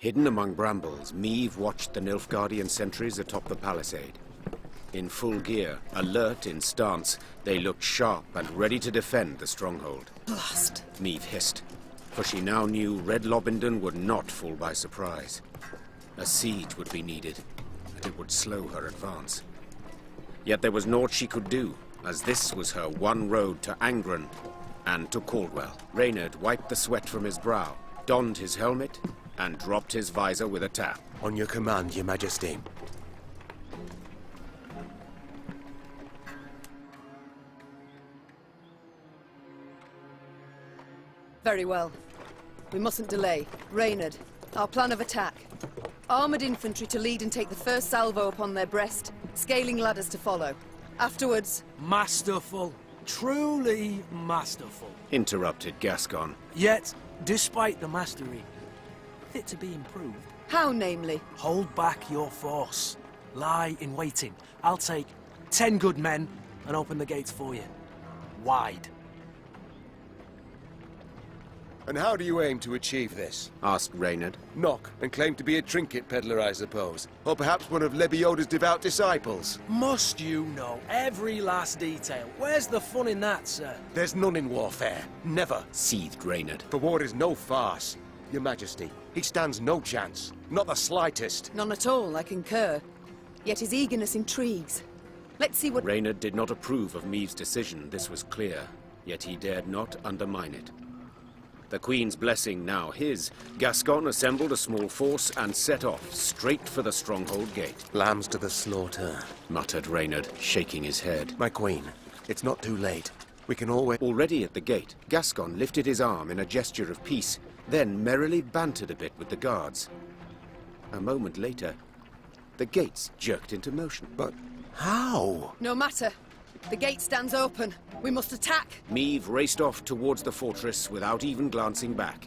Hidden among brambles, Meve watched the Nilfgaardian sentries atop the palisade. In full gear, alert in stance, they looked sharp and ready to defend the stronghold. Blast! Meve hissed, for she now knew Red Lobendon would not fall by surprise. A siege would be needed, and it would slow her advance. Yet there was naught she could do, as this was her one road to Angren and to Caldwell. Reynard wiped the sweat from his brow, donned his helmet, and dropped his visor with a tap. On your command, Your Majesty. Very well. We mustn't delay. Reynard, our plan of attack. Armoured infantry to lead and take the first salvo upon their breast, scaling ladders to follow. Afterwards... Masterful. Truly masterful. Interrupted Gascon. Yet, despite the mastery, fit to be improved. How, namely? Hold back your force. Lie in waiting. I'll take 10 good men and open the gates for you. Wide. And how do you aim to achieve this? Asked Reynard. Knock and claim to be a trinket peddler, I suppose. Or perhaps one of Lebioda's devout disciples. Must you know every last detail? Where's the fun in that, sir? There's none in warfare. Never. Seethed Reynard. For war is no farce. Your Majesty, he stands no chance. Not the slightest. None at all, I concur. Yet his eagerness intrigues. Let's see what... Reynard did not approve of Meve's decision, this was clear. Yet he dared not undermine it. The Queen's blessing now his, Gascon assembled a small force and set off, straight for the stronghold gate. Lambs to the slaughter, muttered Reynard, shaking his head. My Queen, it's not too late. We can always... Already at the gate, Gascon lifted his arm in a gesture of peace, then merrily bantered a bit with the guards. A moment later, the gates jerked into motion. But how? No matter. The gate stands open. We must attack. Meve raced off towards the fortress without even glancing back.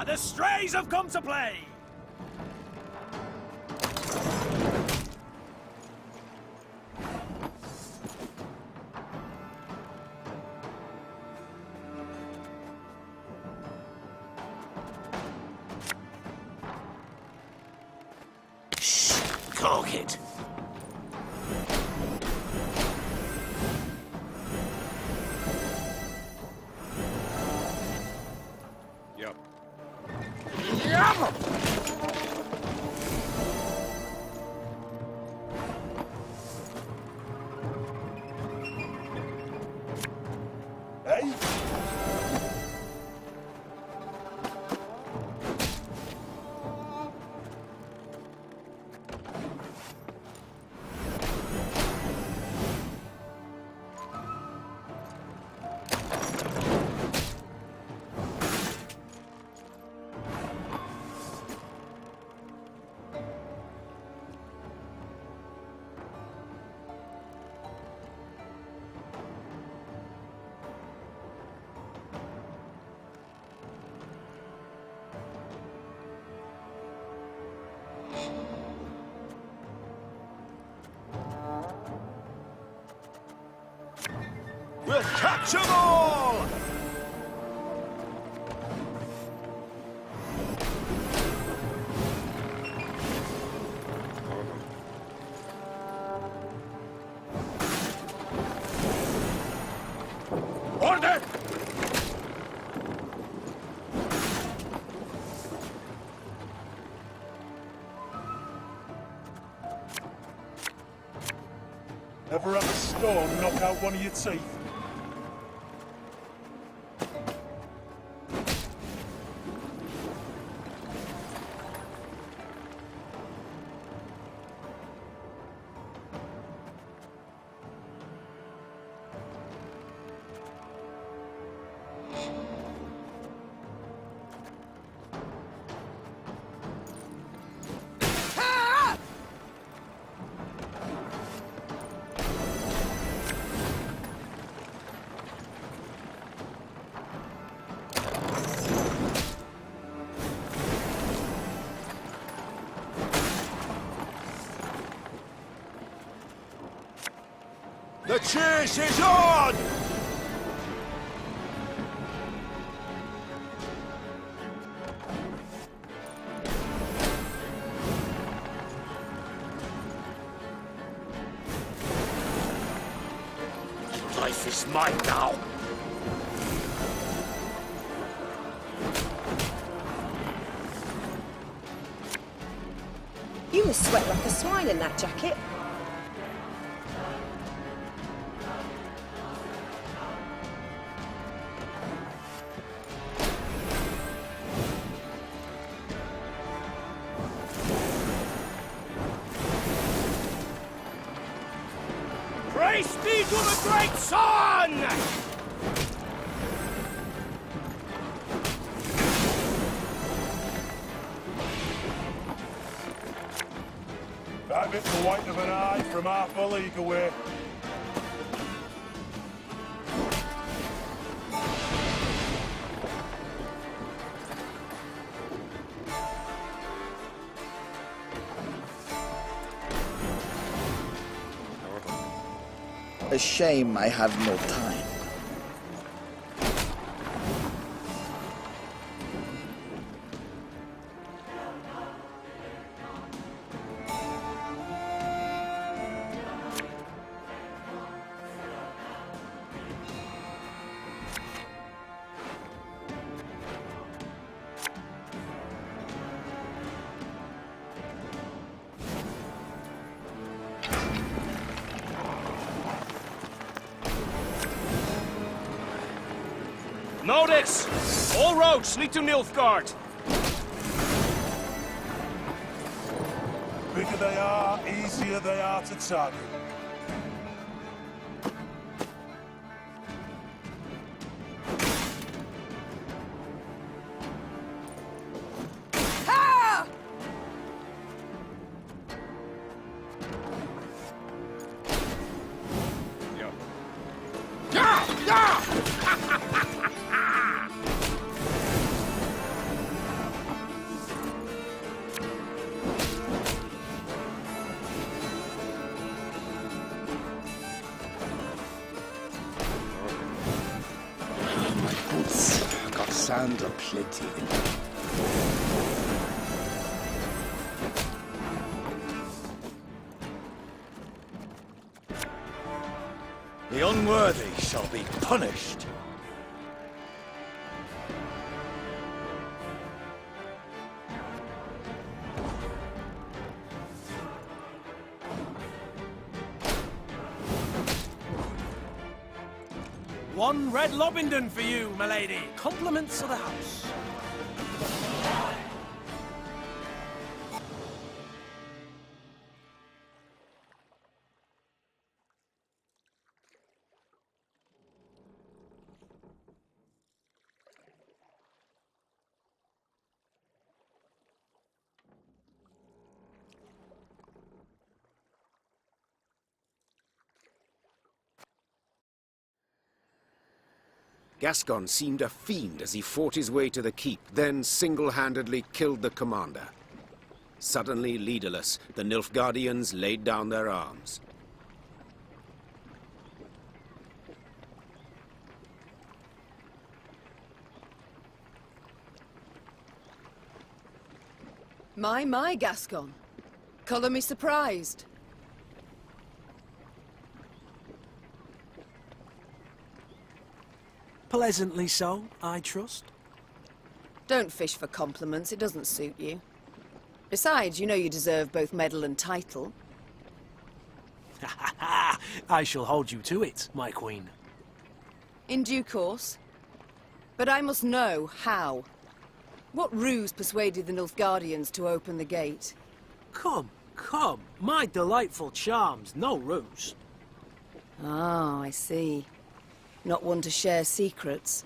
The strays have come to play! Shh! Cork it! We'll catch 'em all! Order! Ever have a storm knock out one of your teeth? chase is on! Life is mine now. You must sweat like a swine in that jacket. Praise be to the great sun! That bit's the white of an eye from half a league away. A shame I have no time. Notice! All roads lead to Nilfgaard. Bigger they are, easier they are to target. Ha! My boots got sand aplenty in them. The unworthy shall be punished. One red Lobington for you, milady. Compliments of the house. Gascon seemed a fiend as he fought his way to the keep, then single-handedly killed the commander. Suddenly leaderless, the Nilfgaardians laid down their arms. My, Gascon. Colour me surprised. Pleasantly so, I trust. Don't fish for compliments, it doesn't suit you. Besides, you know you deserve both medal and title. I shall hold you to it, my queen. In due course. But I must know how. What ruse persuaded the Nilfgaardians to open the gate? Come, my delightful charms, no ruse. Ah, I see. Not one to share secrets.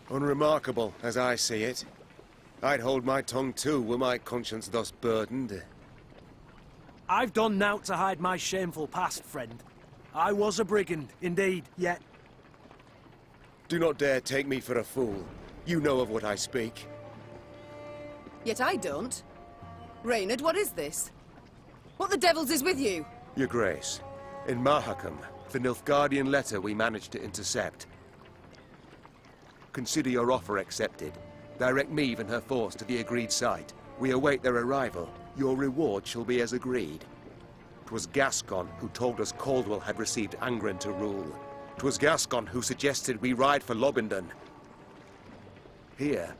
Unremarkable, as I see it. I'd hold my tongue too, were my conscience thus burdened. I've done naught to hide my shameful past, friend. I was a brigand, indeed, yet... Do not dare take me for a fool. You know of what I speak. Yet I don't. Reynard, what is this? What the devils is with you? Your Grace, In Mahakam, the Nilfgaardian letter we managed to intercept. Consider your offer accepted. Direct Meve and her force to the agreed site. We await their arrival. Your reward shall be as agreed. 'Twas Gascon who told us Caldwell had received Angren to rule. 'Twas Gascon who suggested we ride for Lobendon. Here,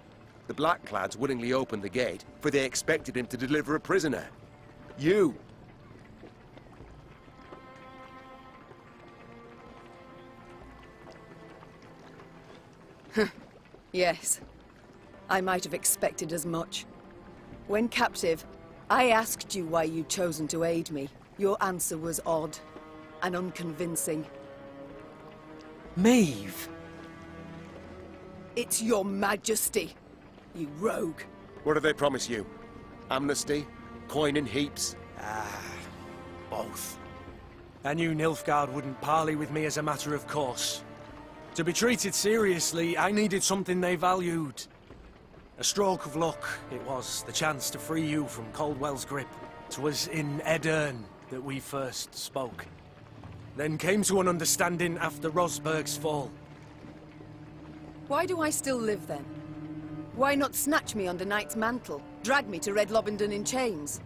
the Blackclads willingly opened the gate, for they expected him to deliver a prisoner. You! Yes. I might have expected as much. When captive, I asked you why you'd chosen to aid me. Your answer was odd and unconvincing. Maeve! It's your majesty, you rogue. What do they promise you? Amnesty? Coin in heaps? Both. I knew Nilfgaard wouldn't parley with me as a matter of course. To be treated seriously, I needed something they valued. A stroke of luck, it was, the chance to free you from Caldwell's grip. 'Twas in Edern that we first spoke. Then came to an understanding after Rosberg's fall. Why do I still live then? Why not snatch me under Knight's mantle? Drag me to Red Lobendon in chains?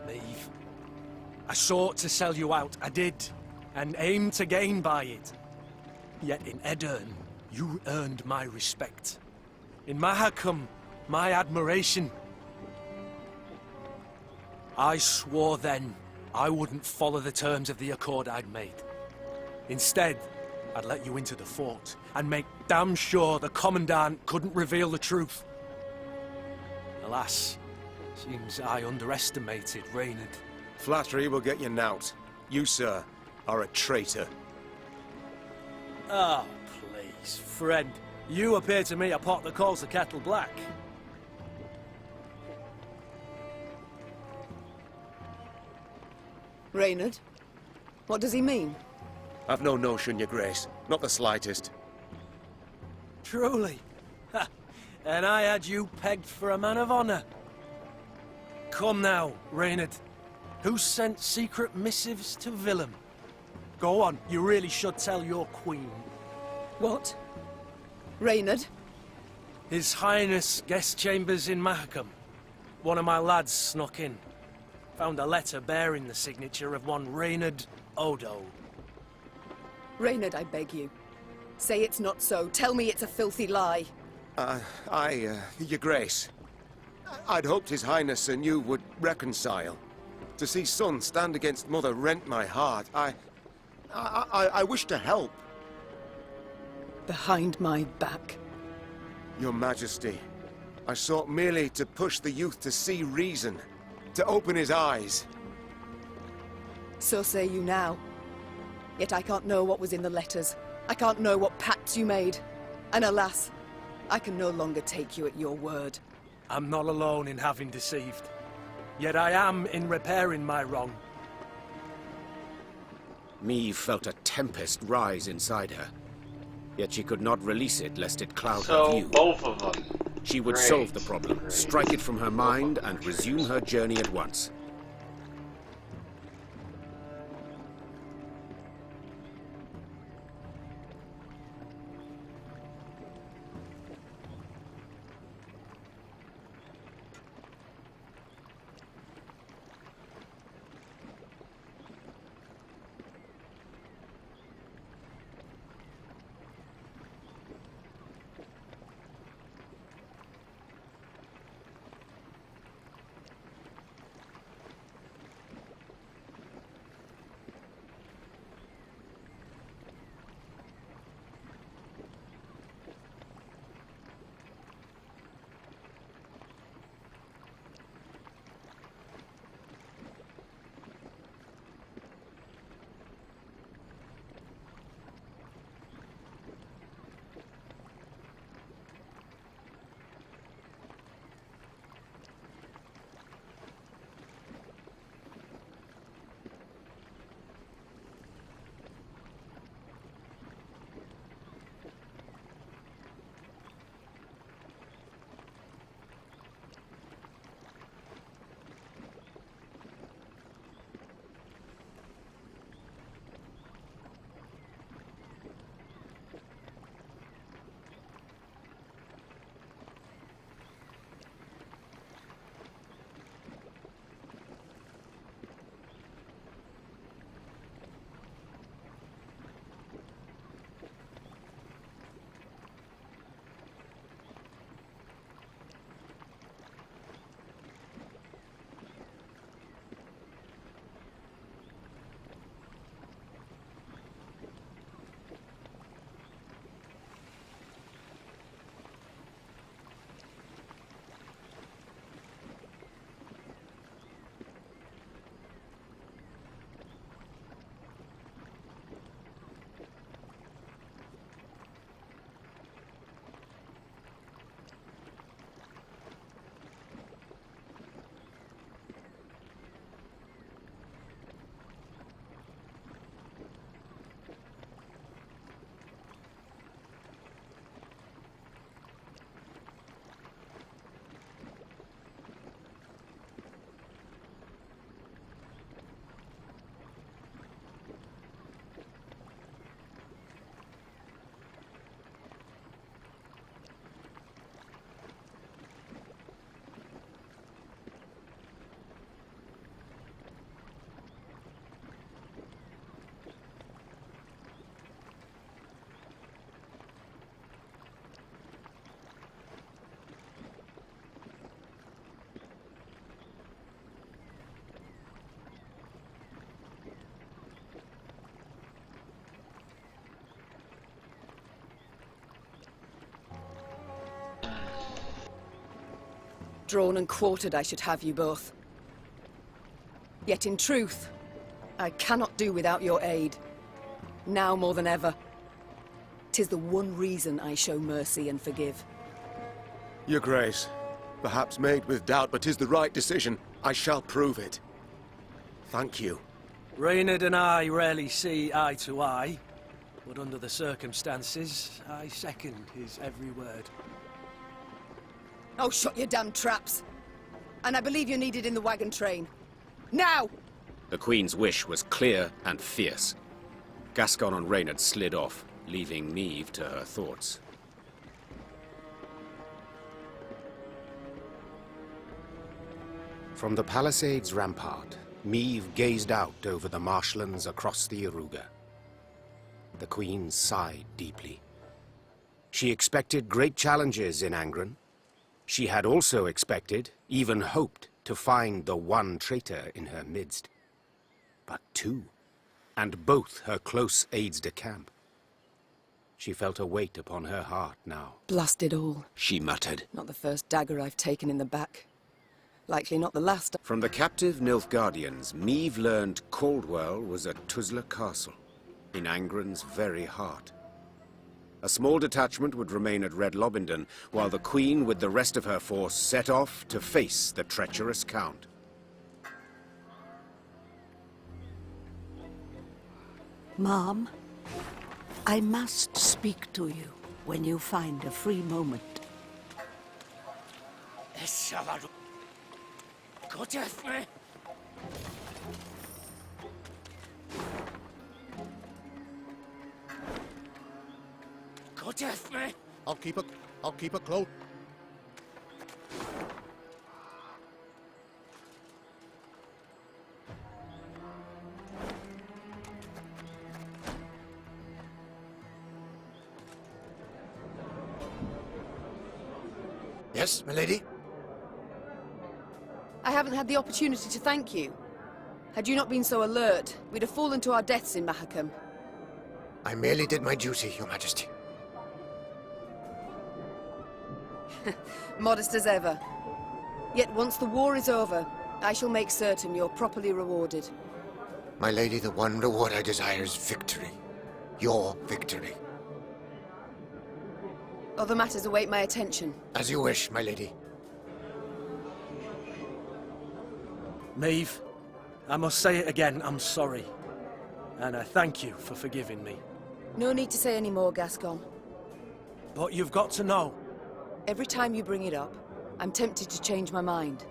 Maeve, I sought to sell you out, I did, and aimed to gain by it. Yet in Edern, you earned my respect. In Mahakam, my admiration. I swore then I wouldn't follow the terms of the accord I'd made. Instead, I'd let you into the fort and make damn sure the Commandant couldn't reveal the truth. Alas, seems I underestimated Reynard. Flattery will get you knout. You, sir, are a traitor. Oh, please, friend. You appear to me a pot that calls the kettle black. Reynard? What does he mean? I've no notion, your grace. Not the slightest. Truly? Ha! And I had you pegged for a man of honor. Come now, Reynard. Who sent secret missives to Willem? Go on, you really should tell your queen. What? Reynard? His Highness guest chambers in Mahakam. One of my lads snuck in. Found a letter bearing the signature of one Reynard Odo. Reynard, I beg you. Say it's not so. Tell me it's a filthy lie. Your grace. I'd hoped His Highness and you would reconcile. To see son stand against mother rent my heart. I wish to help. Behind my back. Your Majesty, I sought merely to push the youth to see reason, to open his eyes. So say you now. Yet I can't know what was in the letters. I can't know what pacts you made. And alas, I can no longer take you at your word. I'm not alone in having deceived. Yet I am in repairing my wrong. Meve felt a tempest rise inside her. Yet she could not release it lest it cloud her So, view. both of them. She would Great. solve the problem, strike it from her mind, and resume her journey at once. drawn and quartered I should have you both. Yet in truth, I cannot do without your aid. Now more than ever. 'Tis the one reason I show mercy and forgive. Your Grace, perhaps made with doubt, but 'tis the right decision. I shall prove it. Thank you. Reynard and I rarely see eye to eye, but under the circumstances, I second his every word. Oh, shut your damn traps! And I believe you're needed in the wagon train. Now! The Queen's wish was clear and fierce. Gascon and Reynard slid off, leaving Niamh to her thoughts. From the palisade's rampart, Niamh gazed out over the marshlands across the Iruga. The Queen sighed deeply. She expected great challenges in Angren. She had also expected, even hoped, to find the one traitor in her midst. But two, and both her close aides-de-camp. She felt a weight upon her heart now. Blast it all. She muttered. Not the first dagger I've taken in the back. Likely not the last. From the captive Nilfgaardians, Niamh learned Caldwell was at Tuzla Castle, in Angren's very heart. A small detachment would remain at Red Lobindon, while the Queen, with the rest of her force, set off to face the treacherous Count. Mom, I must speak to you when you find a free moment. I'll keep it close. Yes, my lady? I haven't had the opportunity to thank you. Had you not been so alert, we'd have fallen to our deaths in Mahakam. I merely did my duty, Your Majesty. Modest as ever. Yet once the war is over, I shall make certain you're properly rewarded. My lady, the one reward I desire is victory. Your victory. Other matters await my attention. As you wish, my lady. Niamh, I must say it again, I'm sorry. And I thank you for forgiving me. No need to say any more, Gascon. But you've got to know. Every time you bring it up, I'm tempted to change my mind.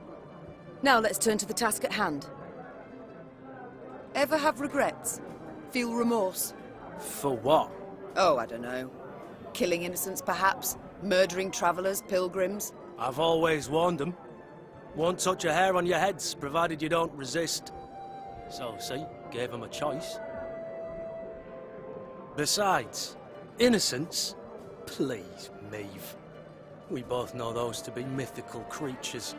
Now let's turn to the task at hand. Ever have regrets? Feel remorse? For what? Oh, I don't know. Killing innocents, perhaps? Murdering travelers, pilgrims? I've always warned them. Won't touch a hair on your heads, provided you don't resist. So, see, gave them a choice. Besides, innocence? Please, Niamh. We both know those to be mythical creatures.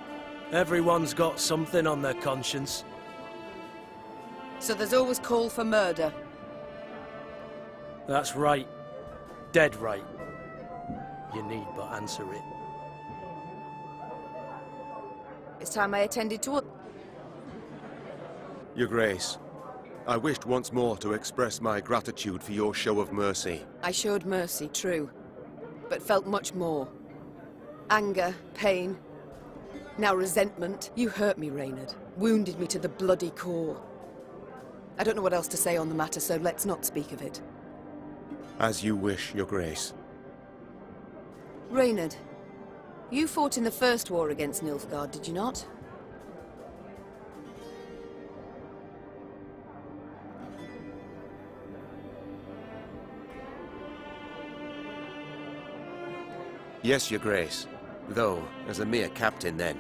Everyone's got something on their conscience. So there's always call for murder. That's right. Dead right. You need but answer it. It's time I attended to it. Your Grace, I wished once more to express my gratitude for your show of mercy. I showed mercy, true, but felt much more. Anger, pain, now resentment. You hurt me, Reynard. Wounded me to the bloody core. I don't know what else to say on the matter, so let's not speak of it. As you wish, Your Grace. Reynard, you fought in the first war against Nilfgaard, did you not? Yes, Your Grace. Though, as a mere captain then.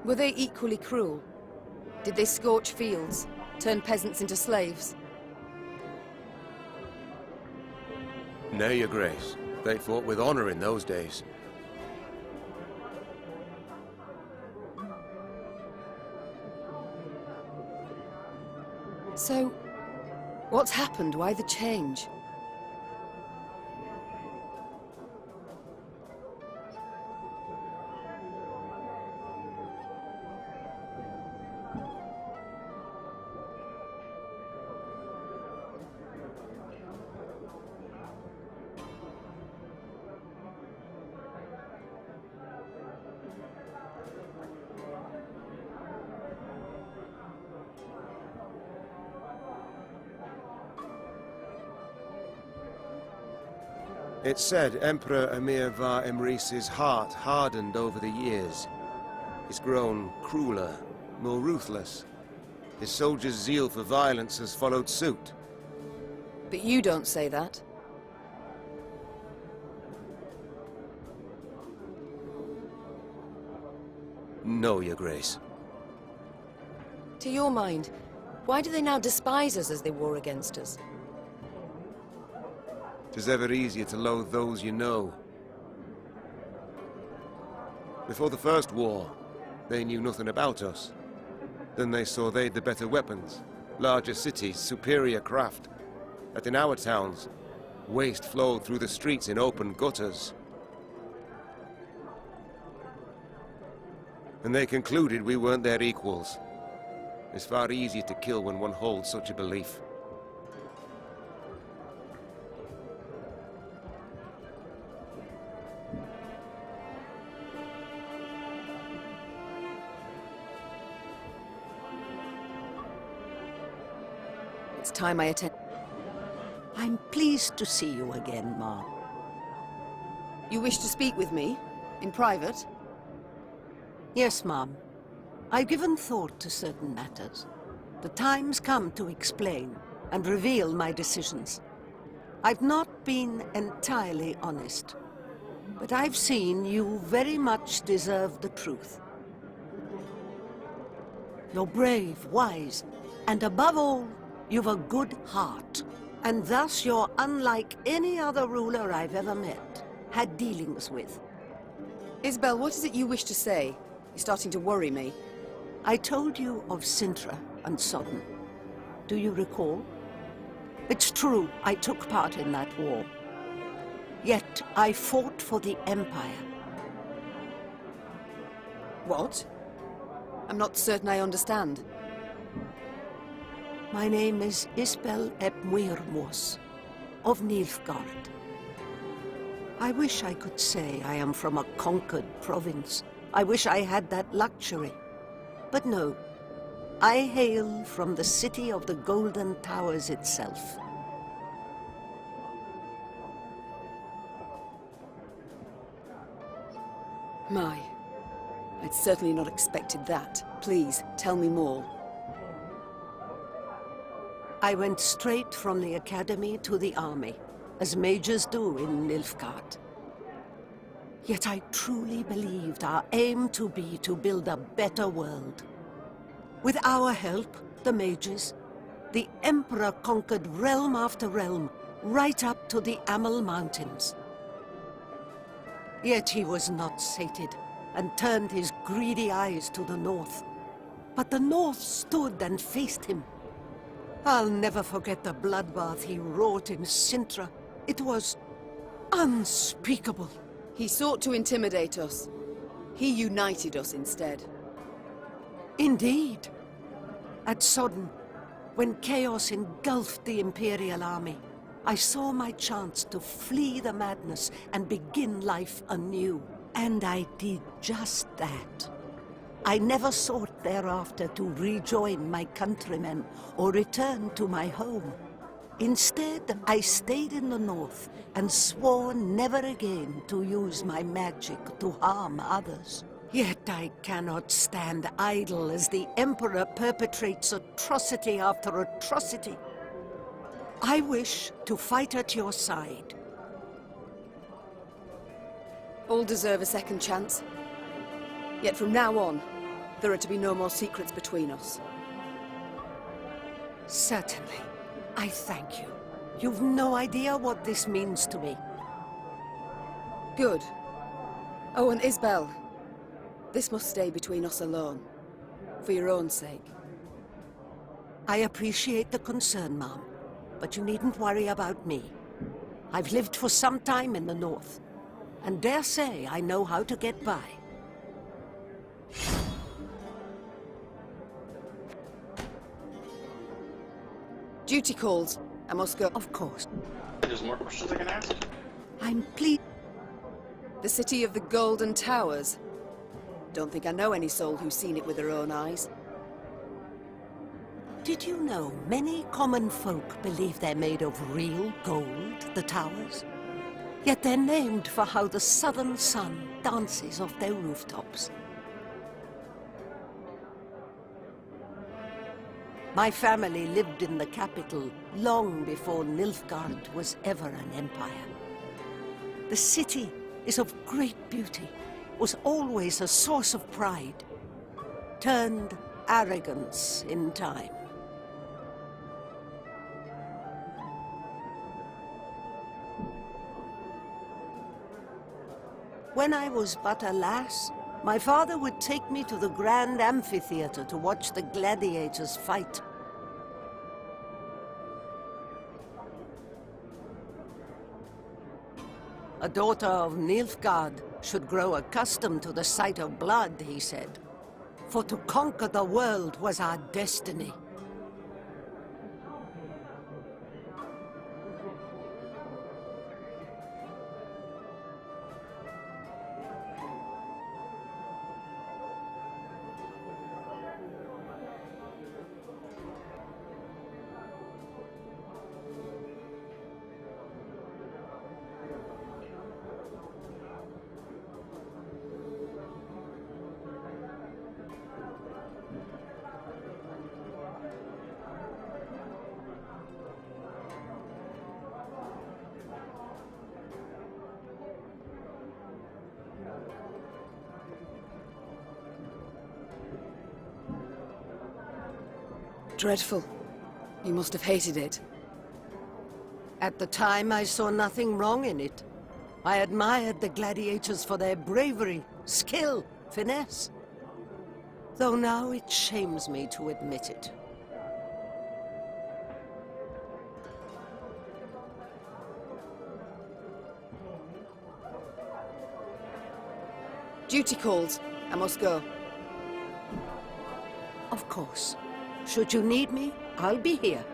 Were they equally cruel? Did they scorch fields, turn peasants into slaves? Nay, Your Grace. They fought with honor in those days. So, what's happened? Why the change? It's said Emperor Emir var Emrys's heart hardened over the years. He's grown crueler, more ruthless. His soldiers' zeal for violence has followed suit. But you don't say that. No, Your Grace. To your mind, why do they now despise us as they war against us? 'Tis ever easier to loathe those you know. Before the first war, they knew nothing about us. Then they saw they'd the better weapons, larger cities, superior craft. That in our towns, waste flowed through the streets in open gutters. And they concluded we weren't their equals. It's far easier to kill when one holds such a belief. It's time I attend. I'm pleased to see you again, Mom. You wish to speak with me? In private? Yes, Mom. I've given thought to certain matters. The time's come to explain and reveal my decisions. I've not been entirely honest, but I've seen you very much deserve the truth. You're brave, wise, and above all, you've a good heart. And thus you're unlike any other ruler I've ever met, had dealings with. Isbel, what is it you wish to say? You're starting to worry me. I told you of Sintra and Sodden. Do you recall? It's true, I took part in that war. Yet I fought for the Empire. What? I'm not certain I understand. My name is Isbel ep Muirmos, of Nilfgaard. I wish I could say I am from a conquered province. I wish I had that luxury. But no, I hail from the city of the Golden Towers itself. My, I'd certainly not expected that. Please, tell me more. I went straight from the academy to the army, as majors do in Nilfgaard. Yet I truly believed our aim to be to build a better world. With our help, the mages, the Emperor conquered realm after realm, right up to the Amel Mountains. Yet he was not sated, and turned his greedy eyes to the north. But the north stood and faced him. I'll never forget the bloodbath he wrought in Sintra. It was unspeakable. He sought to intimidate us. He united us instead. Indeed. At Sodden, when chaos engulfed the Imperial army, I saw my chance to flee the madness and begin life anew. And I did just that. I never sought thereafter to rejoin my countrymen or return to my home. Instead, I stayed in the north and swore never again to use my magic to harm others. Yet I cannot stand idle as the Emperor perpetrates atrocity after atrocity. I wish to fight at your side. All deserve a second chance. Yet from now on, there are to be no more secrets between us. Certainly. I thank you. You've no idea what this means to me. Good. Oh, and Isbel, this must stay between us alone. For your own sake. I appreciate the concern, Mom, but you needn't worry about me. I've lived for some time in the north, and dare say I know how to get by. Duty calls. I must go. Of course. There's more questions I can ask? I'm pleased. The city of the Golden Towers. Don't think I know any soul who's seen it with their own eyes. Did you know many common folk believe they're made of real gold, the towers? Yet they're named for how the southern sun dances off their rooftops. My family lived in the capital long before Nilfgaard was ever an empire. The city is of great beauty, was always a source of pride, turned arrogance in time. When I was but a lass, my father would take me to the grand amphitheater to watch the gladiators fight. A daughter of Nilfgaard should grow accustomed to the sight of blood, he said. For to conquer the world was our destiny. Dreadful. You must have hated it. At the time, I saw nothing wrong in it. I admired the gladiators for their bravery, skill, finesse. Though now it shames me to admit it. Duty calls. I must go. Of course. Should you need me, I'll be here.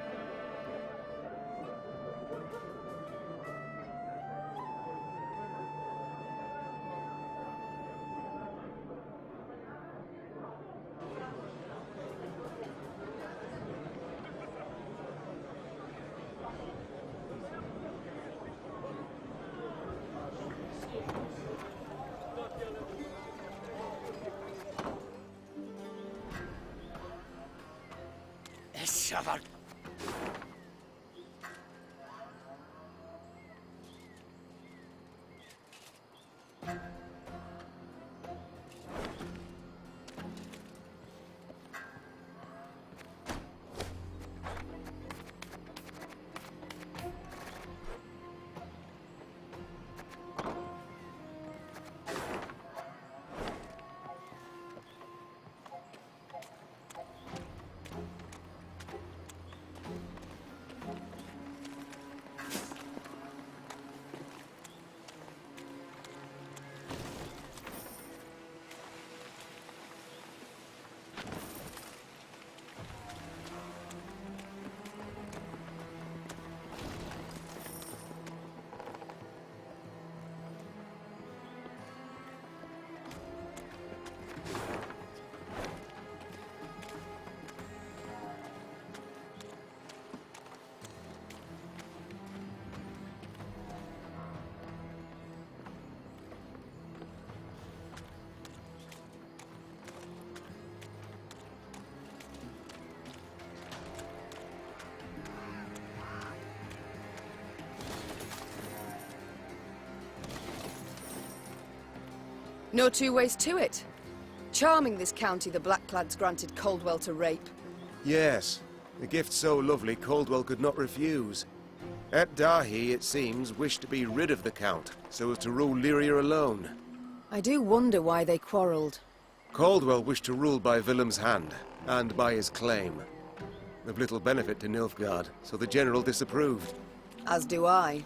No two ways to it. Charming this county the Blackclads granted Coldwell to rape. Yes, a gift so lovely Coldwell could not refuse. At Dahi, it seems, wished to be rid of the Count, so as to rule Lyria alone. I do wonder why they quarrelled. Coldwell wished to rule by Willem's hand, and by his claim. Of little benefit to Nilfgaard, so the general disapproved. As do I.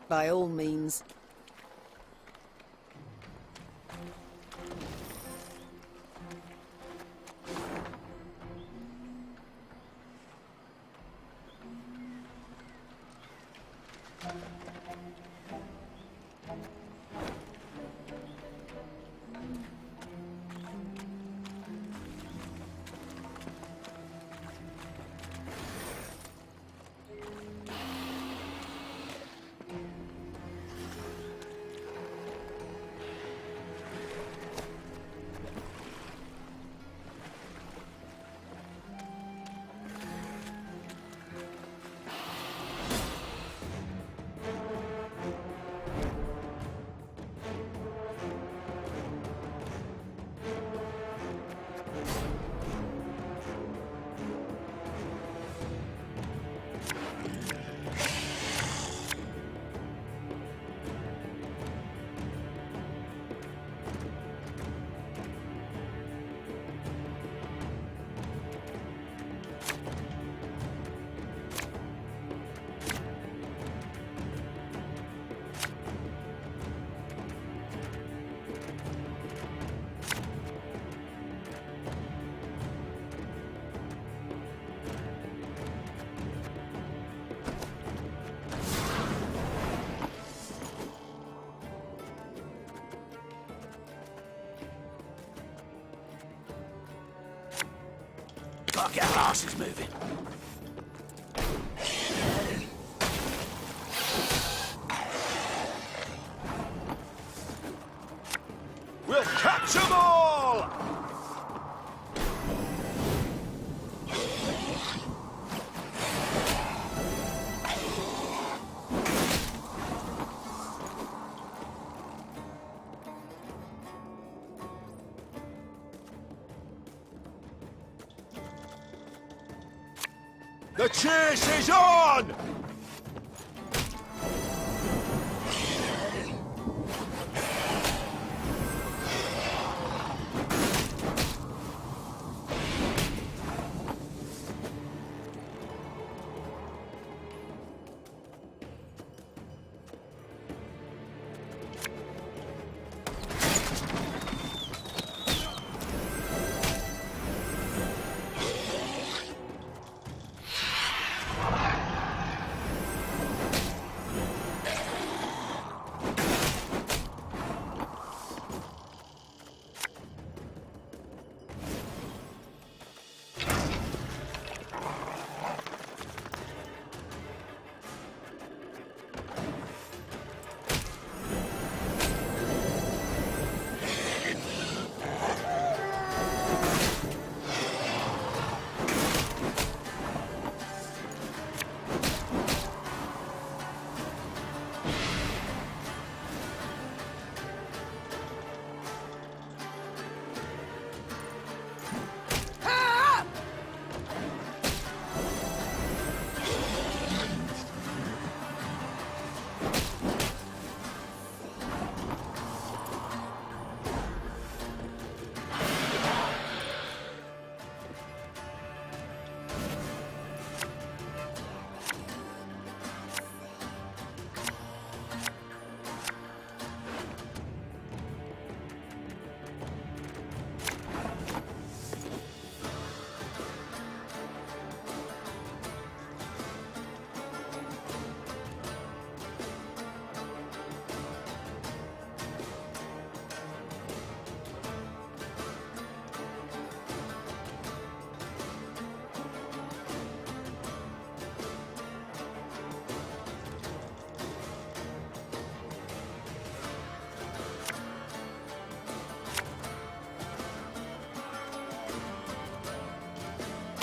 By all means. gas is moving. We'll catch 'em all! The chase is on!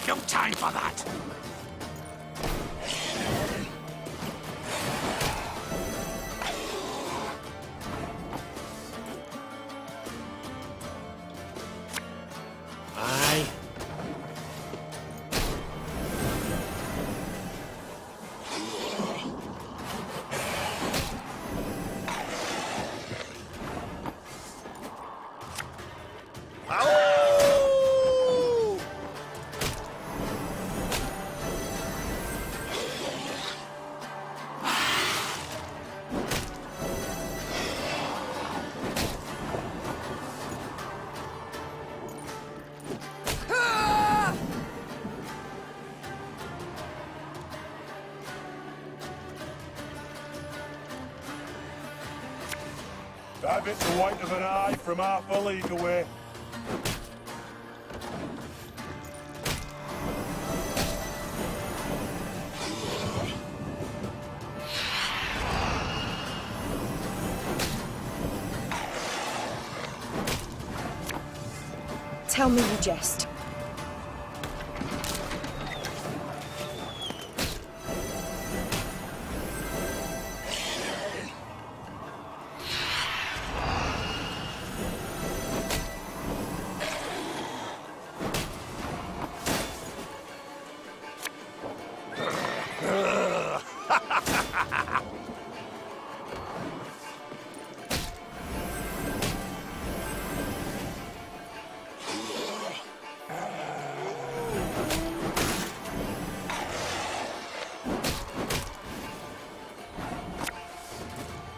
No time for that! Aye. That bit's the white of an eye from half a league away. Tell me you jest.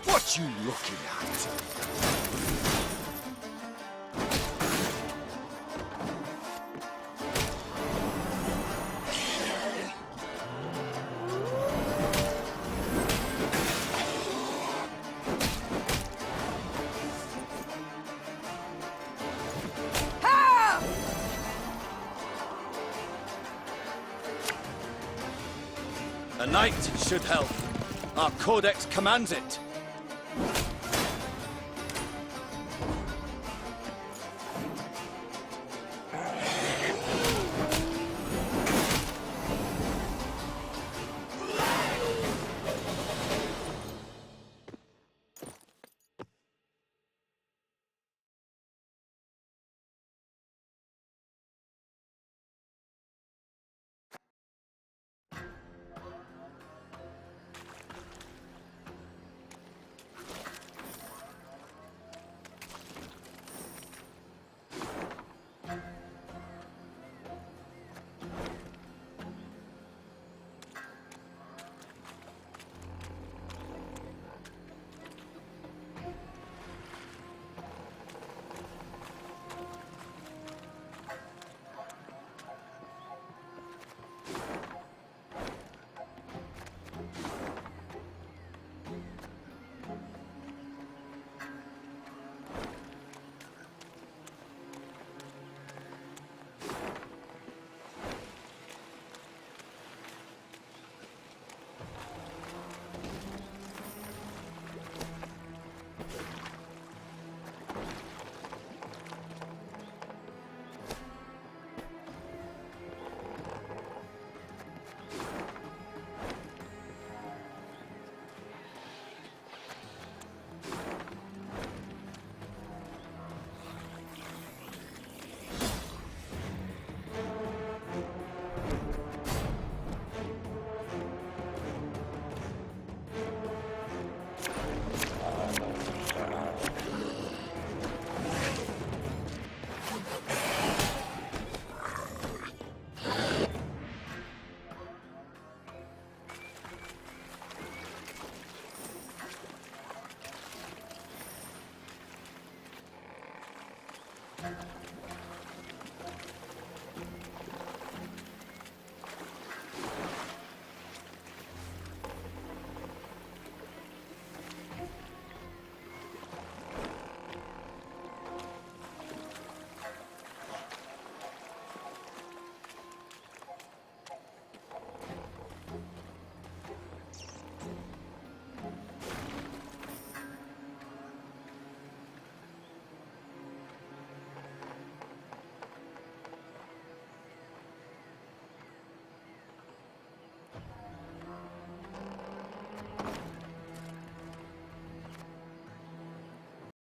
What you looking at? A knight should help. Our codex commands it.